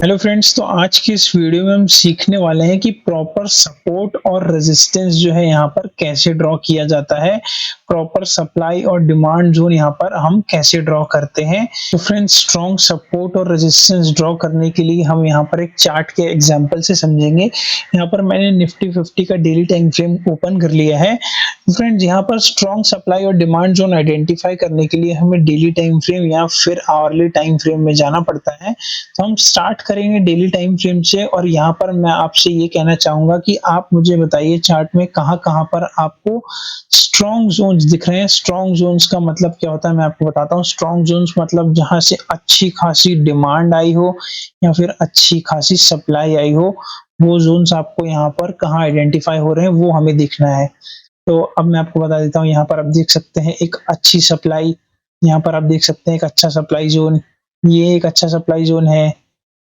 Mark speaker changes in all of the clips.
Speaker 1: Hello friends, तो आज की इस वीडियो में हम सीखने वाले हैं कि प्रॉपर सपोर्ट और रेजिस्टेंस जो है यहाँ पर कैसे ड्रॉ किया जाता है। प्रॉपर सप्लाई और डिमांड जोन यहाँ पर हम कैसे ड्रॉ करते हैं। तो फ्रेंड्स, स्ट्रॉन्ग सपोर्ट और रेजिस्टेंस ड्रॉ करने के लिए हम यहाँ पर एक चार्ट के एग्जांपल से समझेंगे। यहाँ पर मैंने निफ्टी 50 का डेली टाइम फ्रेम ओपन कर लिया है। फ्रेंड्स, यहाँ पर स्ट्रॉन्ग सप्लाई और डिमांड जोन आइडेंटिफाई करने के लिए हमें डेली टाइम फ्रेम या फिर आवरली टाइम फ्रेम में जाना पड़ता है। तो हम स्टार्ट करेंगे डेली टाइम फ्रेम से और यहाँ पर मैं आपसे ये कहना चाहूंगा कि आप मुझे बताइए चार्ट में कहाँ-कहाँ पर आपको स्ट्रॉन्ग जोन्स दिख रहे हैं। स्ट्रॉन्ग जोन्स का मतलब क्या होता है, मैं आपको बताता हूँ। स्ट्रॉन्ग जोन्स मतलब जहाँ से अच्छी खासी डिमांड आई हो या फिर अच्छी खासी सप्लाई आई हो, वो जोन्स आपको यहाँ पर कहाँ आइडेंटिफाई हो रहे हैं वो हमें देखना है। तो अब मैं आपको बता देता हूँ, यहाँ पर आप देख सकते हैं एक अच्छी सप्लाई, यहाँ पर आप देख सकते हैं एक अच्छा सप्लाई जोन, ये एक अच्छा सप्लाई जोन है,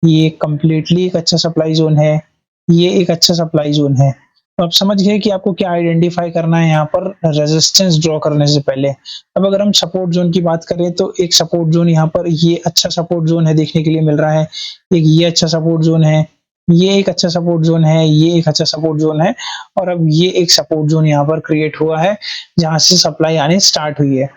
Speaker 1: ये कंप्लीटली एक अच्छा सप्लाई जोन है, ये एक अच्छा सप्लाई जोन है। तो आप समझ गए कि आपको क्या आइडेंटिफाई करना है यहाँ पर रेजिस्टेंस ड्रॉ करने से पहले। अब अगर हम सपोर्ट जोन की बात करें तो एक सपोर्ट जोन यहाँ पर ये अच्छा सपोर्ट जोन है देखने के लिए मिल रहा है। एक ये अच्छा सपोर्ट जोन है, ये एक अच्छा सपोर्ट जोन है, ये एक अच्छा सपोर्ट जोन है और अब ये एक सपोर्ट जोन यहाँ पर क्रिएट हुआ है जहाँ से सप्लाई आनी स्टार्ट हुई है।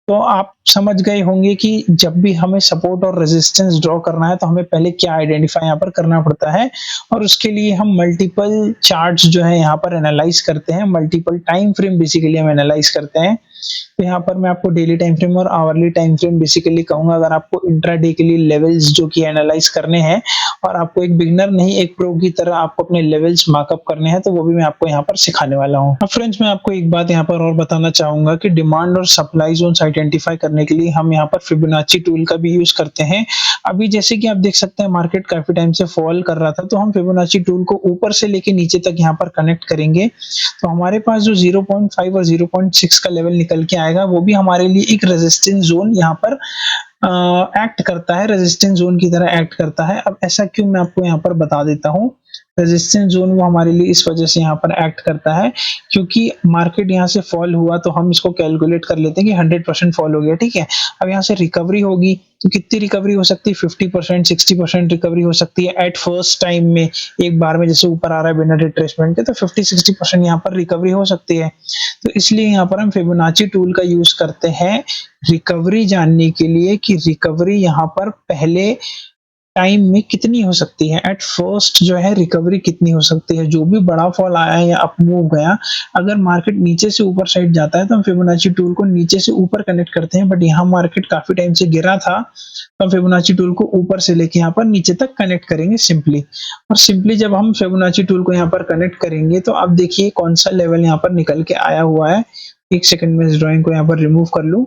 Speaker 1: तो आप समझ गए होंगे कि जब भी हमें सपोर्ट और रेजिस्टेंस ड्रॉ करना है तो हमें पहले क्या आइडेंटिफाई यहाँ पर करना पड़ता है और उसके लिए हम मल्टीपल चार्ट्स जो है यहाँ पर एनालाइज करते हैं। मल्टीपल टाइम फ्रेम बेसिकली हम एनालाइज करते हैं। तो यहाँ पर मैं आपको डेली टाइम फ्रेम और आवरली टाइम फ्रेम बेसिकली कहूंगा। अगर आपको इंट्राडे के लिए लेवल्स जो कि एनालाइज करने हैं और आपको एक बिगनर नहीं एक प्रो की तरह आपको अपने लेवल्स मार्कअप करने हैं, तो वो भी मैं आपको यहाँ पर सिखाने वाला हूँ। अब फ्रेंड्स, मैं आपको एक बात यहाँ पर और बताना चाहूंगा कि डिमांड और सप्लाई जोन्स आइडेंटिफाई करने के लिए हम यहाँ पर फिबोनाची टूल का भी यूज करते हैं। अभी जैसे कि आप देख सकते हैं मार्केट काफी टाइम से फॉल कर रहा था, तो हम फिबोनाची टूल को ऊपर से लेके नीचे तक यहाँ पर कनेक्ट करेंगे। तो हमारे पास जो 0.5 और 0.6 का लेवल निकल के आएगा, वो भी हमारे लिए एक रेजिस्टेंस जोन यहाँ पर एक्ट करता है, रेजिस्टेंस जोन की तरह एक्ट करता है। अब ऐसा क्यों, मैं आपको यहाँ पर बता देता हूँ। रेजिस्टेंस जोन वो हमारे लिए इस वजह से यहाँ पर एक्ट करता है क्योंकि मार्केट यहाँ से फॉल हुआ तो हम इसको कैलकुलेट कर लेते हैं कि 100% फॉल हो गया, ठीक है। अब यहाँ से रिकवरी होगी तो कितनी रिकवरी हो सकती है, 50%, 60% रिकवरी हो सकती है एट फर्स्ट टाइम में। एक बार में जैसे ऊपर आ रहा है बिना रिट्रेसमेंट के, तो 50-60% यहाँ पर रिकवरी हो सकती है। तो इसलिए यहाँ पर हम फिबोनाची टूल का यूज करते हैं रिकवरी जानने के लिए कि रिकवरी यहाँ पर पहले टाइम में कितनी हो सकती है, एट फर्स्ट जो है रिकवरी कितनी हो सकती है। जो भी बड़ा फॉल आया या अप मूव गया, अगर मार्केट नीचे से ऊपर साइड जाता है तो हम फिबोनाची टूल को नीचे से ऊपर कनेक्ट करते हैं। बट यहाँ मार्केट काफी टाइम से गिरा था तो हम फिबोनाची टूल को ऊपर से लेके यहाँ पर नीचे तक कनेक्ट करेंगे सिंपली। और सिंपली जब हम फिबोनाची टूल को यहाँ पर कनेक्ट करेंगे तो आप देखिए कौन सा लेवल यहाँ पर निकल के आया हुआ है। एक सेकंड में इस ड्राइंग को यहाँ पर रिमूव कर लूं।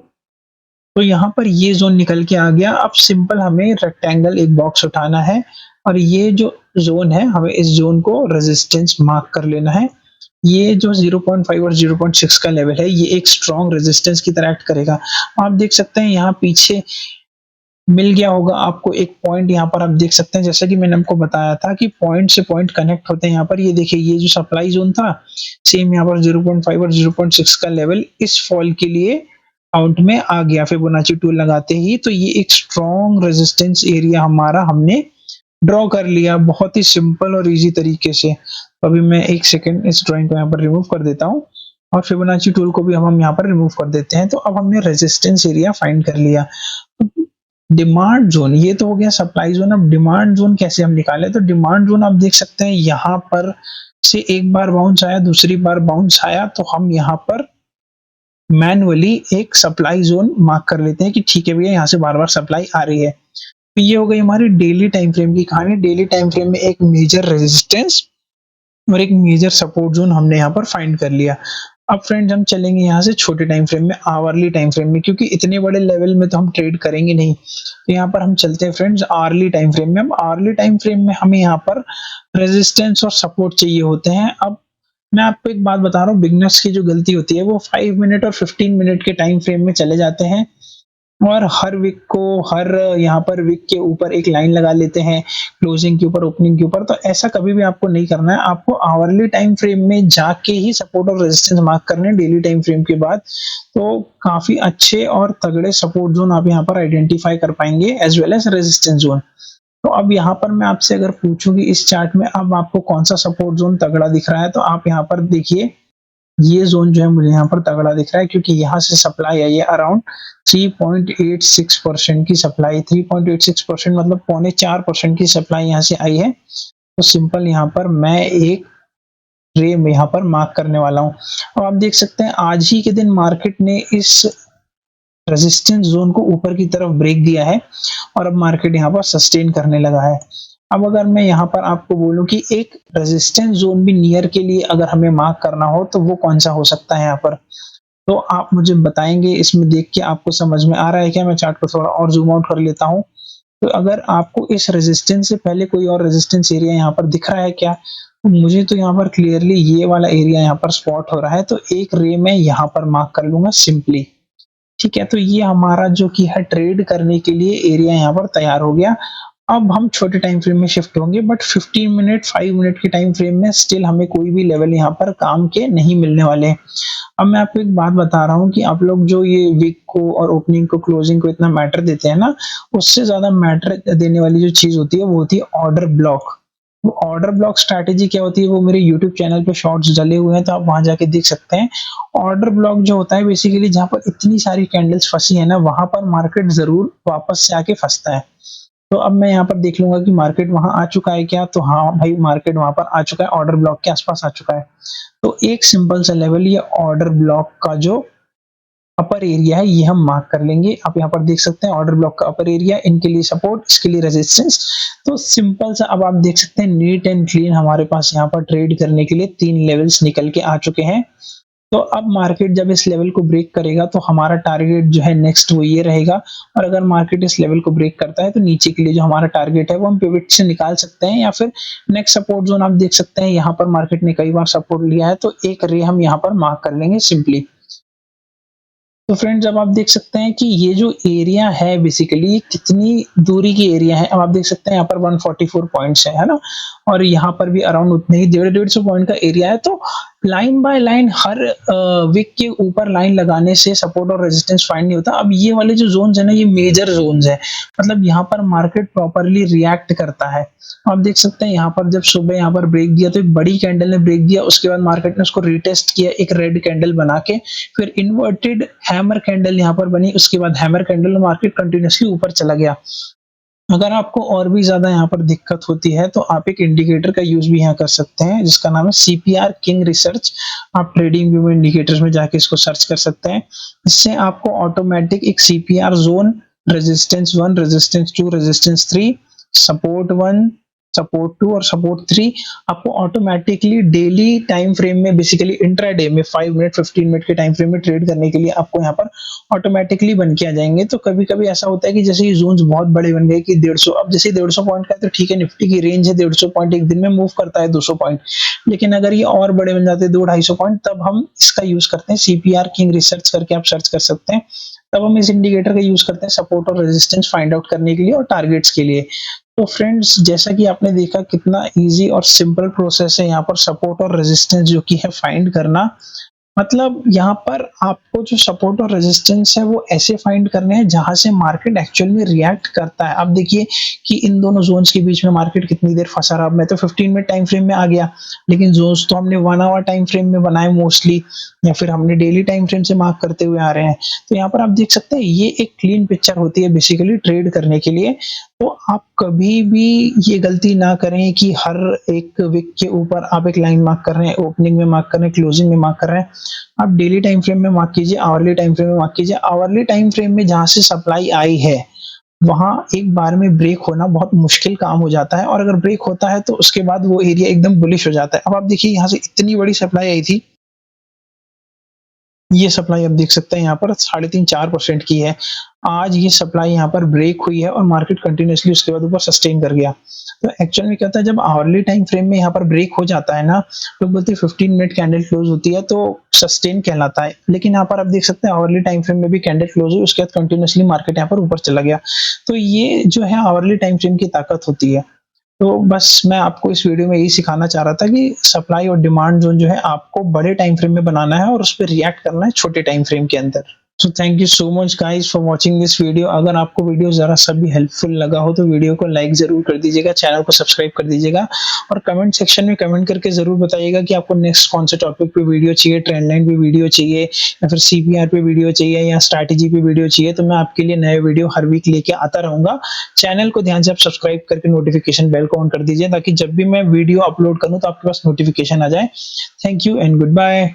Speaker 1: तो यहाँ पर ये जोन निकल के आ गया। अब सिंपल हमें रेक्टेंगल एक बॉक्स उठाना है और ये जो जोन है हमें इस जोन को रेजिस्टेंस मार्क कर लेना है। ये जो 0.5 और 0.6 का लेवल है ये एक स्ट्रॉन्ग रेजिस्टेंस की तरह एक्ट करेगा। आप देख सकते हैं यहाँ पीछे मिल गया होगा आपको एक पॉइंट, यहाँ पर आप देख सकते हैं जैसा कि मैंने आपको बताया था कि पॉइंट से पॉइंट कनेक्ट होते हैं। यहाँ पर ये देखिए ये जो सप्लाई जोन था, सेम यहाँ पर 0.5 और 0.6 का लेवल इस फॉल के लिए काउंट में आ गया फिबोनाची टूल लगाते ही। तो ये एक स्ट्रॉन्ग रेजिस्टेंस एरिया हमारा हमने ड्रॉ कर लिया बहुत ही सिंपल और इजी तरीके से। तो अभी मैं एक सेकेंड इस ड्राइंग को यहाँ पर रिमूव कर देता हूँ और फिबोनाची टूल को भी हम यहाँ पर रिमूव कर देते हैं। तो अब हमने रेजिस्टेंस एरिया फाइंड कर लिया। डिमांड जोन ये तो हो गया सप्लाई जोन। अब डिमांड जोन कैसे हम निकाले, तो डिमांड जोन आप देख सकते हैं यहाँ पर से एक बार बाउंस आया, दूसरी बार बाउंस आया, तो हम यहाँ पर मैनुअली एक सप्लाई जोन मार्क कर लेते हैं कि ठीक है भैया यहाँ से बार बार सप्लाई आ रही है। तो ये हो गई हमारी डेली टाइम फ्रेम की कहानी। डेली टाइम फ्रेम में एक मेजर रेजिस्टेंस और एक मेजर सपोर्ट जोन हमने यहाँ पर फाइंड कर लिया। अब फ्रेंड्स हम चलेंगे यहाँ से छोटे टाइम फ्रेम में, आवरली टाइम फ्रेम में, क्योंकि इतने बड़े लेवल में तो हम ट्रेड करेंगे नहीं। तो यहाँ पर हम चलते हैं फ्रेंड्स आवरली टाइम फ्रेम में। अब आवरली टाइम फ्रेम में हमें यहाँ पर रेजिस्टेंस और सपोर्ट चाहिए होते हैं। अब मैं आपको एक बात बता रहा हूँ, बिगनर्स की जो गलती होती है वो 5 मिनट और 15 मिनट के टाइम फ्रेम में चले जाते हैं और हर वीक को हर यहाँ पर वीक के ऊपर एक लाइन लगा लेते हैं, क्लोजिंग के ऊपर, ओपनिंग के ऊपर। तो ऐसा कभी भी आपको नहीं करना है। आपको आवरली टाइम फ्रेम में जाके ही सपोर्ट और रेजिस्टेंस मार्क करने हैं डेली टाइम फ्रेम के बाद। तो काफी अच्छे और तगड़े सपोर्ट जोन आप यहाँ पर आइडेंटिफाई कर पाएंगे as well as resistance zone. तो अब यहाँ पर मैं आपसे अगर पूछूँ कि इस चार्ट में अब आपको कौन-सा सपोर्ट ज़ोन तगड़ा दिख रहा है, तो आप यहाँ पर देखिए, ये ज़ोन जो है मुझे यहाँ पर तगड़ा दिख रहा है क्योंकि यहाँ से सप्लाई आई है अराउंड 3.86% की सप्लाई 3.86% मतलब पौने 4% की सप्लाई यहाँ से आई है। तो सिंपल यहाँ पर मैं एक ट्रे में यहाँ पर मार्क करने वाला हूँ। और आप देख सकते हैं आज ही के दिन मार्केट ने इस रेजिस्टेंस ज़ोन को ऊपर की तरफ ब्रेक दिया है और अब मार्केट यहाँ पर सस्टेन करने लगा है। अब अगर मैं यहाँ पर आपको बोलूँ कि एक रेजिस्टेंस ज़ोन भी नियर के लिए अगर हमें मार्क करना हो तो वो कौन-सा हो सकता है यहाँ पर? तो आप मुझे बताएँगे इसमें देख के आपको समझ में आ रहा है क्या? मैं चार्ट को थोड़ा और ज़ूम आउट कर लेता हूँ। तो अगर आपको इस रेजिस्टेंस से पहले कोई और रेजिस्टेंस एरिया यहाँ पर दिख रहा है क्या? तो मुझे तो यहाँ पर क्लियरली ये वाला एरिया यहाँ पर स्पॉट हो रहा है, तो एक रे मैं यहाँ पर मार्क कर लूँगा सिंपली। ठीक है, तो ये हमारा जो कि है ट्रेड करने के लिए एरिया यहाँ पर तैयार हो गया। अब हम छोटे टाइम फ्रेम में शिफ्ट होंगे बट 15 मिनट, 5 मिनट के टाइम फ्रेम में स्टिल हमें कोई भी लेवल यहाँ पर काम के नहीं मिलने वाले हैं। अब मैं आपको एक बात बता रहा हूँ कि आप लोग जो ये विक को और ओपनिंग को, क्लोजिंग को इतना मैटर देते हैं ना, उससे ज़्यादा मैटर देने वाली जो चीज़ होती है, वो होती है ऑर्डर ब्लॉक। वो ऑर्डर ब्लॉक स्ट्रैटेजी क्या होती है, वो मेरे यूट्यूब चैनल पे शॉर्ट्स डले हुए हैं, तो आप वहाँ जाके देख सकते हैं। ऑर्डर ब्लॉक जो होता है बेसिकली जहाँ पर इतनी सारी कैंडल्स फँसी है ना, वहाँ पर मार्केट ज़रूर वापस से आके फँसता है। तो अब मैं यहाँ पर देख लूँगा कि मार्केट वहाँ आ चुका है क्या? तो हाँ भाई, मार्केट वहाँ पर आ चुका है, ऑर्डर ब्लॉक के आस-पास आ चुका है। तो एक सिंपल सा लेवल ये ऑर्डर ब्लॉक का जो अपर एरिया है, ये हम मार्क कर लेंगे। आप यहाँ पर देख सकते हैं ऑर्डर ब्लॉक का अपर एरिया, इनके लिए सपोर्ट, इसके लिए रेजिस्टेंस। तो सिंपल सा अब आप देख सकते हैं नीट एंड क्लीन हमारे पास यहाँ पर ट्रेड करने के लिए 3 लेवल्स निकल के आ चुके हैं। तो अब मार्केट जब इस लेवल को ब्रेक करेगा तो हमारा टारगेट जो है नेक्स्ट वो ये रहेगा, और अगर मार्केट इस लेवल को ब्रेक करता है तो नीचे के लिए जो हमारा टारगेट है वो हम पिवट से निकाल सकते हैं, या फिर नेक्स्ट सपोर्ट जोन आप देख सकते हैं यहाँ पर मार्केट ने कई बार सपोर्ट लिया है, तो एक रे हम यहाँ पर मार्क कर लेंगे सिंपली। तो फ्रेंड्स अब आप देख सकते हैं कि ये जो एरिया है बेसिकली कितनी दूरी की एरिया है। अब आप देख सकते हैं यहाँ पर 144 पॉइंट्स है ना? और यहाँ पर भी अराउंड उतने ही 150 पॉइंट का एरिया है। तो लाइन बाय लाइन हर विक के ऊपर लाइन लगाने से सपोर्ट और रेजिस्टेंस फाइंड नहीं होता। अब ये वाले जो ज़ोन्स है ना, ये मेजर ज़ोन्स है, मतलब यहाँ पर मार्केट प्रॉपर्ली रिएक्ट करता है। आप देख सकते हैं यहाँ पर जब सुबह यहाँ पर ब्रेक दिया तो एक बड़ी कैंडल ने ब्रेक दिया, उसके बाद मार्केट ने उसको रीटेस्ट किया एक रेड कैंडल बना के, फिर इन्वर्टेड हैमर कैंडल यहाँ पर बनी, उसके बाद हैमर कैंडल मार्केट कंटिन्यूअसली ऊपर चला गया। अगर आपको और भी ज़्यादा यहाँ पर दिक्कत होती है तो आप एक इंडिकेटर का यूज़ भी यहाँ कर सकते हैं जिसका नाम है सीपीआर किंग रिसर्च। आप ट्रेडिंग व्यू में इंडिकेटर्स में जाके इसको सर्च कर सकते हैं। इससे आपको ऑटोमेटिक एक CPR zone, resistance 1, resistance 2, resistance 3, support 1, support 2 और सपोर्ट 3 आपको ऑटोमेटिकली डेली टाइम फ्रेम में, बेसिकली इंट्राडे में 5 मिनट 15 मिनट के टाइम फ्रेम में ट्रेड करने के लिए आपको यहाँ पर ऑटोमेटिकली बन के आ जाएँगे। तो कभी-कभी ऐसा होता है कि जैसे ये ज़ोन्स बहुत बड़े बन गए कि 150, अब जैसे 150 पॉइंट का है तो ठीक है, निफ्टी की रेंज है 150 पॉइंट, एक दिन में मूव करता है 200 पॉइंट। लेकिन अगर ये और बड़े बन जाते हैं 200-250 पॉइंट, तब हम इसका यूज़ करते हैं सीपीआर किंग रिसर्च करके आप सर्च कर सकते हैं। तब हम इस इंडिकेटर का यूज़ करते हैं सपोर्ट और रेजिस्टेंस फाइंड आउट करने के लिए और टारगेट्स के लिए। तो फ्रेंड्स जैसा कि आपने देखा कितना ईज़ी और सिंपल प्रोसेस है यहाँ पर सपोर्ट और रेजिस्टेंस जो कि है फाइंड करना। मतलब यहाँ पर आपको जो सपोर्ट और रेजिस्टेंस है वो ऐसे फाइंड करने हैं जहाँ से मार्केट एक्चुअल में रिएक्ट करता है। आप देखिए कि इन दोनों ज़ोन्स के बीच में मार्केट कितनी देर फँसा रहा। मैं तो 15 मिनट टाइम फ्रेम में आ गया, लेकिन ज़ोन्स तो हमने 1 आवर टाइम फ्रेम में बनाए मोस्टली, या फिर हमने डेली टाइम फ्रेम से मार्क करते हुए आ रहे हैं। तो यहाँ पर आप देख सकते हैं ये एक क्लीन पिक्चर होती है बेसिकली ट्रेड करने के लिए। तो आप कभी भी ये गलती ना करें कि हर एक विक के ऊपर आप एक लाइन मार्क कर रहे हैं, ओपनिंग में मार्क कर रहे हैं, क्लोजिंग में मार्क कर रहे हैं। आप डेली टाइम फ्रेम में मार्क कीजिए, आवरली टाइम फ्रेम में मार्क कीजिए। आवरली टाइम फ्रेम में जहाँ से सप्लाई आई है, वहाँ एक बार में ब्रेक होना बहुत मुश्किल काम हो जाता है, और अगर ब्रेक होता है तो उसके बाद वो एरिया एकदम बुलिश हो जाता है। अब आप देखिए यहाँ से इतनी बड़ी सप्लाई आई थी, ये सप्लाई आप देख सकते हैं यहाँ पर 3.5-4% की है। आज ये सप्लाई यहाँ पर ब्रेक हुई है और मार्केट कंटिन्यूअसली उसके बाद ऊपर सस्टेन कर गया। तो एक्चुअल में क्या होता है जब आवरली टाइम फ्रेम में यहाँ पर ब्रेक हो जाता है ना, लोग बोलते हैं 15 मिनट कैंडल क्लोज होती है तो सस्टेन कहलाता है। लेकिन यहाँ पर आप देख सकते हैं आवरली टाइम फ्रेम में भी कैंडल क्लोज हुई, उसके बाद कंटिन्यूअसली मार्केट यहाँ पर ऊपर चला गया। तो ये जो है आवरली टाइम फ्रेम की ताकत होती है। तो बस मैं आपको इस वीडियो में यही सिखाना चाह रहा था कि सप्लाई और डिमांड ज़ोन जो है आपको बड़े टाइम फ्रेम में बनाना है और उस पे रिएक्ट करना है छोटे टाइम फ्रेम के अंदर। So thank you so much guys for watching this video. अगर आपको वीडियो ज़रा सा भी हेल्पफुल लगा हो तो वीडियो को लाइक ज़रूर कर दीजिएगा, चैनल को सब्सक्राइब कर दीजिएगा और कमेंट सेक्शन में कमेंट करके ज़रूर बताइएगा कि आपको नेक्स्ट कौन से टॉपिक पे वीडियो चाहिए, ट्रेंड लाइन पे वीडियो चाहिए या फिर सीपीआर पे वीडियो चाहिए या स्ट्रैटेजी पे वीडियो चाहिए। तो मैं आपके लिए नए वीडियो हर वीक लेके आता रहूँगा। चैनल को ध्यान से आप सब्सक्राइब करके नोटिफिकेशन बेल को ऑन कर दीजिए ताकि जब भी मैं वीडियो अपलोड करूँ तो आपके पास नोटिफिकेशन आ जाए। Thank you and good bye.